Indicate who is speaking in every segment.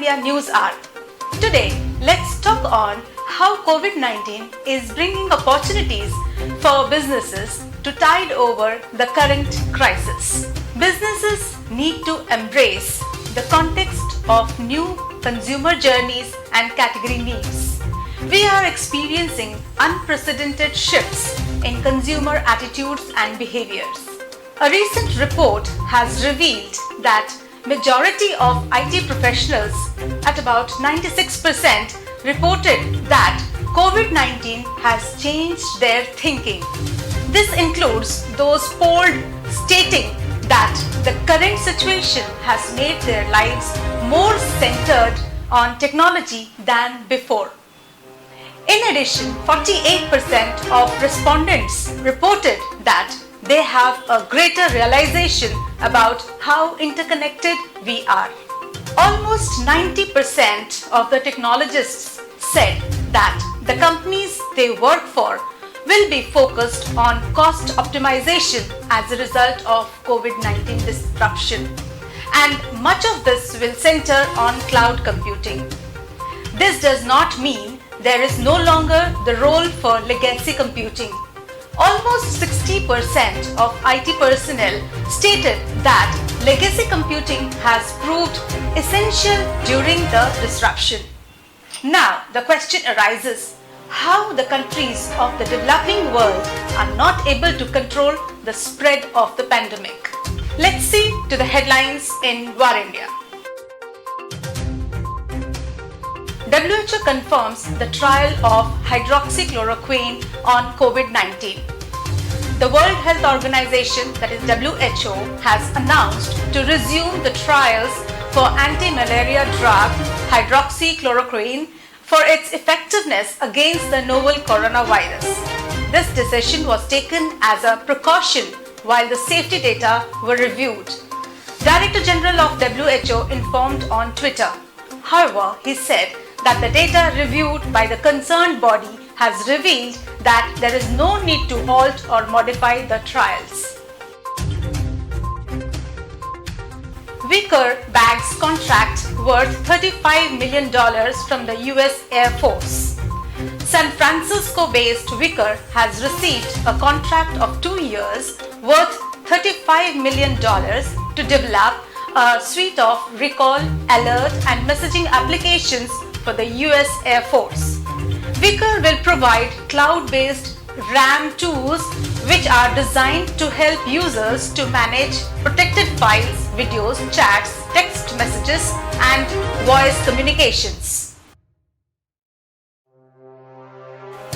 Speaker 1: VARINDIA News Hour. Today, let's talk on how COVID-19 is bringing opportunities for businesses to tide over the current crisis. Businesses need to embrace the context of new consumer journeys and category needs. We are experiencing unprecedented shifts in consumer attitudes and behaviors. A recent report has revealed that majority of IT professionals, at about 96%, reported that COVID-19 has changed their thinking. This includes those polled stating that the current situation has made their lives more centered on technology than before. In addition, 48% of respondents reported that they have a greater realization about how interconnected we are. Almost 90% of the technologists said that the companies they work for will be focused on cost optimization as a result of COVID-19 disruption, and much of this will center on cloud computing. This does not mean there is no longer the role for legacy computing. Almost 60% of IT personnel stated that legacy computing has proved essential during the disruption. Now, the question arises how the countries of the developing world are not able to control the spread of the pandemic. Let's see to the headlines in VARINDIA. WHO confirms the trial of hydroxychloroquine on COVID-19. The World Health Organization, that is WHO, has announced to resume the trials for anti-malaria drug hydroxychloroquine for its effectiveness against the novel coronavirus. This decision was taken as a precaution while the safety data were reviewed. Director General of WHO informed on Twitter. However, he said that the data reviewed by the concerned body has revealed that there is no need to halt or modify the trials. Wicker bags contract worth $35 million from the US Air Force. San Francisco-based Wicker has received a contract of 2 years worth $35 million to develop a suite of recall, alert and messaging applications for the US Air Force. Wicker will provide cloud-based RAM tools which are designed to help users to manage protected files, videos, chats, text messages and voice communications.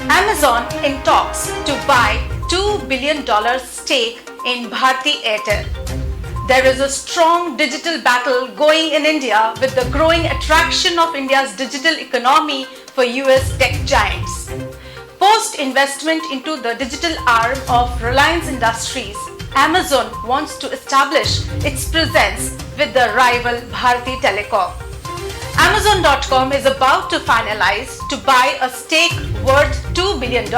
Speaker 1: Amazon in talks to buy $2 billion stake in Bharti Airtel. There is a strong digital battle going in India with the growing attraction of India's digital economy for US tech giants. Post-investment into the digital arm of Reliance Industries, Amazon wants to establish its presence with the rival Bharti Telecom. Amazon.com is about to finalize to buy a stake worth $2 billion,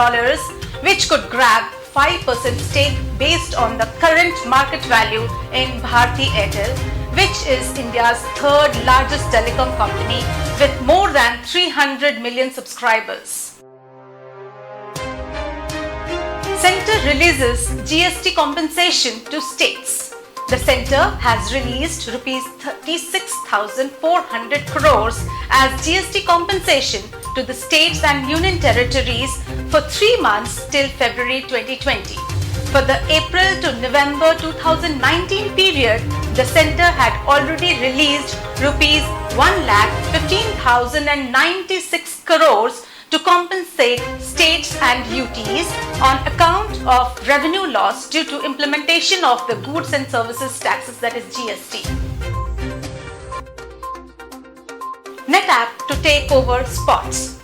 Speaker 1: which could grab 5% stake based on the current market value in Bharti Airtel, which is India's third largest telecom company with more than 300 million subscribers. Centre releases GST compensation to states. The centre has released Rs 36,400 crores as GST compensation to the states and union territories for 3 months till February 2020. For the April to November 2019 period, the centre had already released Rs 1,15,096 crores to compensate states and UTs on account of revenue loss due to implementation of the goods and services taxes, that is GST. NetApp to take over sports.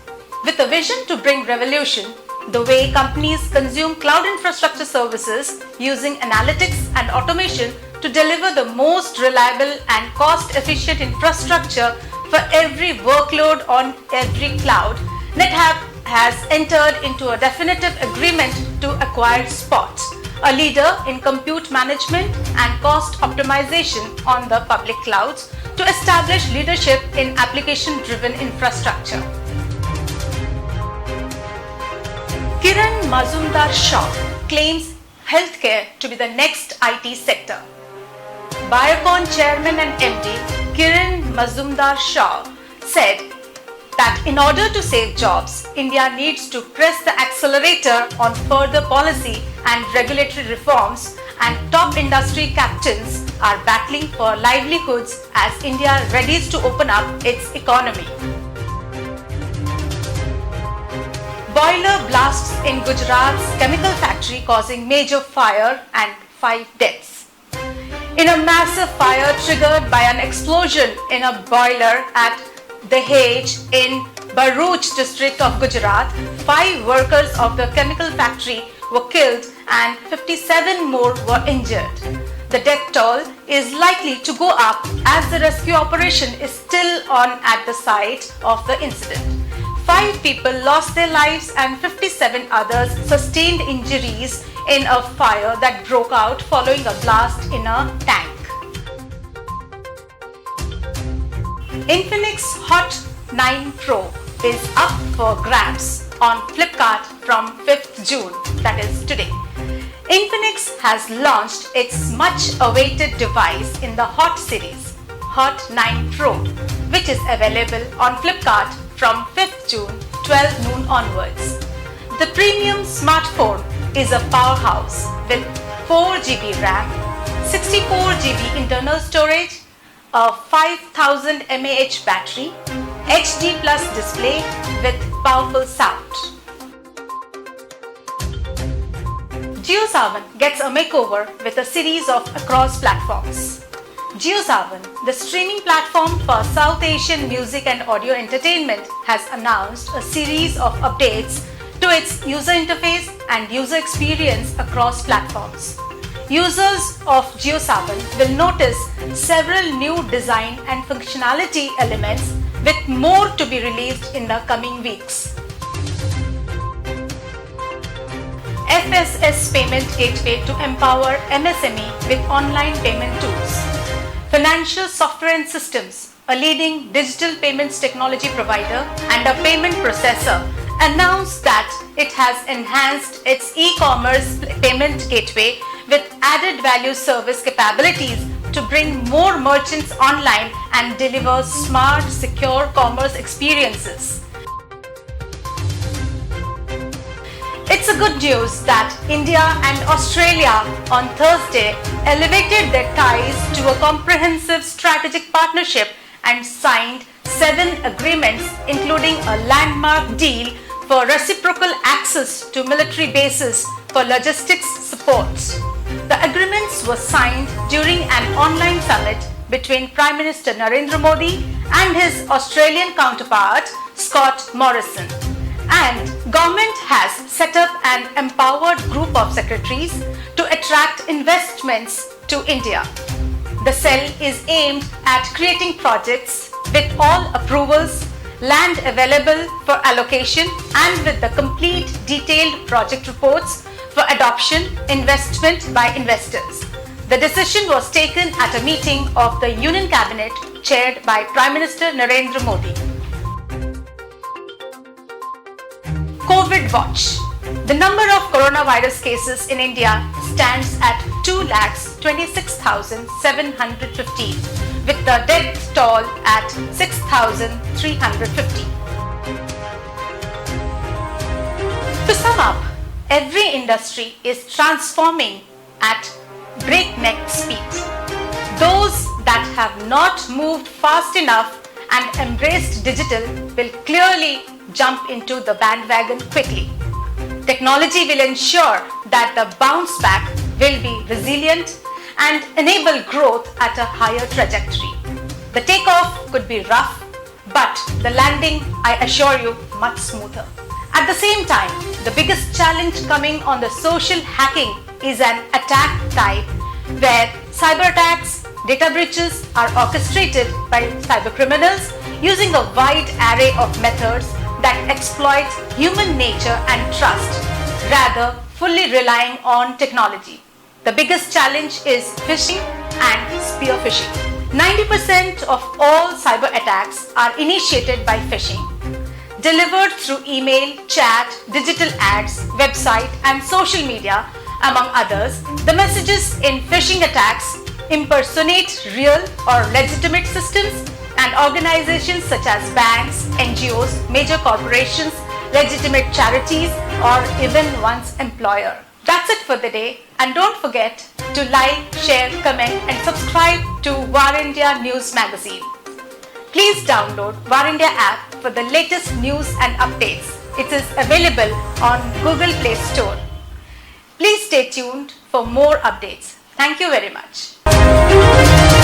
Speaker 1: With a vision to bring revolution the way companies consume cloud infrastructure services using analytics and automation to deliver the most reliable and cost-efficient infrastructure for every workload on every cloud, NetApp has entered into a definitive agreement to acquire Spot, a leader in compute management and cost optimization on the public clouds, to establish leadership in application-driven infrastructure. Kiran Mazumdar-Shaw claims healthcare to be the next IT sector. Biocon Chairman and MD Kiran Mazumdar-Shaw said that in order to save jobs, India needs to press the accelerator on further policy and regulatory reforms, and top industry captains are battling for livelihoods as India readies to open up its economy. Boiler blasts in Gujarat's chemical factory causing major fire and 5 deaths. In a massive fire triggered by an explosion in a boiler at Dahej in Bharuch district of Gujarat, 5 workers of the chemical factory were killed and 57 more were injured. The death toll is likely to go up as the rescue operation is still on at the site of the incident. 5 people lost their lives and 57 others sustained injuries in a fire that broke out following a blast in a tank. Infinix Hot 9 Pro is up for grabs on Flipkart from 5th June, that is today. Infinix has launched its much-awaited device in the Hot series, Hot 9 Pro, which is available on Flipkart from 5th June, 12 noon onwards. The premium smartphone is a powerhouse with 4 GB RAM, 64 GB internal storage, a 5000 mAh battery, HD Plus display with powerful sound. JioSaavn gets a makeover with a series of across platforms. JioSaavn, the streaming platform for South Asian music and audio entertainment, has announced a series of updates to its user interface and user experience across platforms. Users of JioSaavn will notice several new design and functionality elements, with more to be released in the coming weeks. FSS Payment Gateway to empower MSME with online payment tools. Financial Software and Systems, a leading digital payments technology provider and a payment processor, announced that it has enhanced its e-commerce payment gateway with added value service capabilities to bring more merchants online and deliver smart, secure commerce experiences. It's a good news that India and Australia on Thursday elevated their ties to a comprehensive strategic partnership and signed 7 agreements, including a landmark deal for reciprocal access to military bases for logistics support. The agreements were signed during an online summit between Prime Minister Narendra Modi and his Australian counterpart Scott Morrison. And government has set up an empowered group of secretaries to attract investments to India. The cell is aimed at creating projects with all approvals, land available for allocation, and with the complete detailed project reports for adoption, investment by investors. The decision was taken at a meeting of the Union Cabinet chaired by Prime Minister Narendra Modi. COVID Watch. The number of coronavirus cases in India stands at 2,26,715, with the death toll at 6,350. To sum up, every industry is transforming at breakneck speed. Those that have not moved fast enough and embraced digital will clearly jump into the bandwagon quickly. Technology will ensure that the bounce back will be resilient and enable growth at a higher trajectory. The takeoff could be rough, but the landing, I assure you, much smoother. At the same time, the biggest challenge coming on the social hacking is an attack type where cyber attacks, data breaches are orchestrated by cybercriminals using a wide array of methods that exploit human nature and trust, rather fully relying on technology. The biggest challenge is phishing and spear phishing. 90% of all cyber attacks are initiated by phishing. Delivered through email, chat, digital ads, website, and social media, among others, the messages in phishing attacks impersonate real or legitimate systems and organizations such as banks, NGOs, major corporations, legitimate charities, or even one's employer. That's it for the day, and don't forget to like, share, comment and subscribe to VARINDIA News Magazine. Please download VARINDIA app for the latest news and updates. It is available on Google Play Store. Please stay tuned for more updates. Thank you very much.